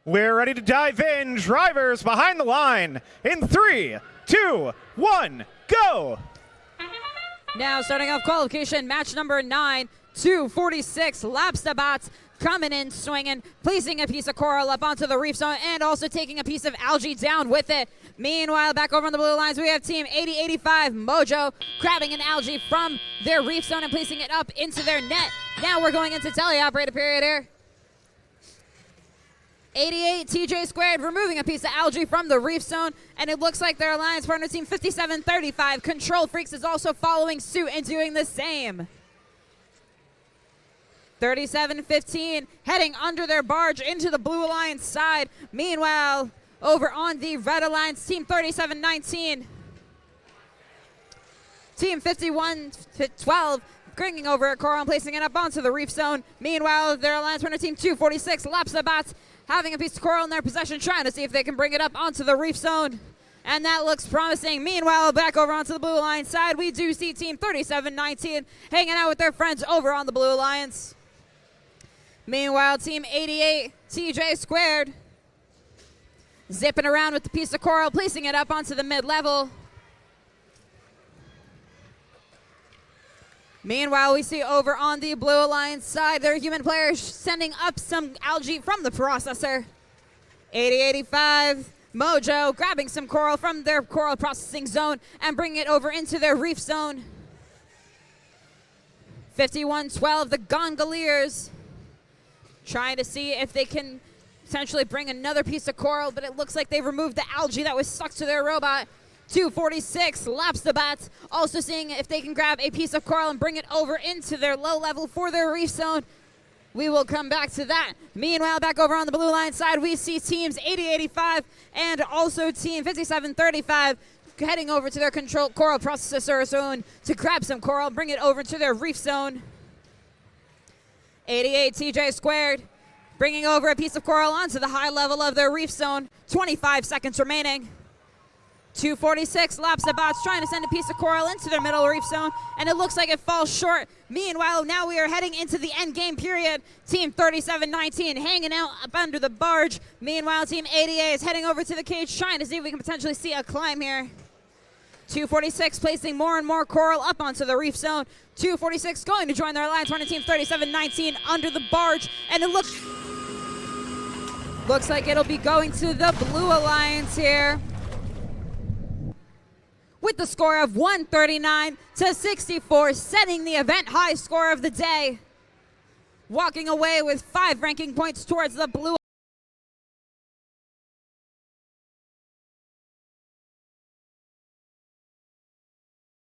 We're ready to dive in. Drivers behind the line in 3, 2, 1, go! Now starting off qualification, match number 9, 246 laps to bats, coming in, swinging, placing a piece of coral up onto the reef zone, and also taking a piece of algae down with it. Meanwhile, back over on the blue lines, we have team 8085 Mojo grabbing an algae from their reef zone and placing it up into their net. Now we're going into teleoperator period here. 88 TJ squared removing a piece of algae from the reef zone, and it looks like their alliance partner team 5735 Control Freaks is also following suit and doing the same. 3715 heading under their barge into the blue alliance side. Meanwhile, over on the red alliance, team 3719, team 5112 bringing over a coral and placing it up onto the reef zone. Meanwhile, their alliance partner team 246 laps the bats, having a piece of coral in their possession, trying to see if they can bring it up onto the reef zone. And that looks promising. Meanwhile, back over onto the blue alliance side, we do see team 3719 hanging out with their friends over on the blue alliance. Meanwhile, team 88 TJ squared zipping around with the piece of coral, placing it up onto the mid-level. Meanwhile, we see over on the blue alliance side, their human players sending up some algae from the processor. 8085 Mojo grabbing some coral from their coral processing zone and bringing it over into their reef zone. 5112, the Gondoliers, trying to see if they can potentially bring another piece of coral, but it looks like they removed the algae that was stuck to their robot. 246 laps the bats, also seeing if they can grab a piece of coral and bring it over into their low level for their reef zone. We will come back to that. Meanwhile, back over on the blue line side, we see teams 8085 and also team 5735 heading over to their control coral processor zone to grab some coral, bring it over to their reef zone. 88 TJ squared bringing over a piece of coral onto the high level of their reef zone. 25 seconds remaining. 246 laps the bots, trying to send a piece of coral into their middle reef zone, and it looks like it falls short. Meanwhile, now we are heading into the end game period. Team 3719 hanging out up under the barge. Meanwhile, team 88 is heading over to the cage, trying to see if we can potentially see a climb here. 246 placing more and more coral up onto the reef zone. 246 going to join their alliance partner team 3719 under the barge, and it looks like it'll be going to the blue alliance here, with the score of 139-64, setting the event high score of the day. Walking away with 5 ranking points towards the blue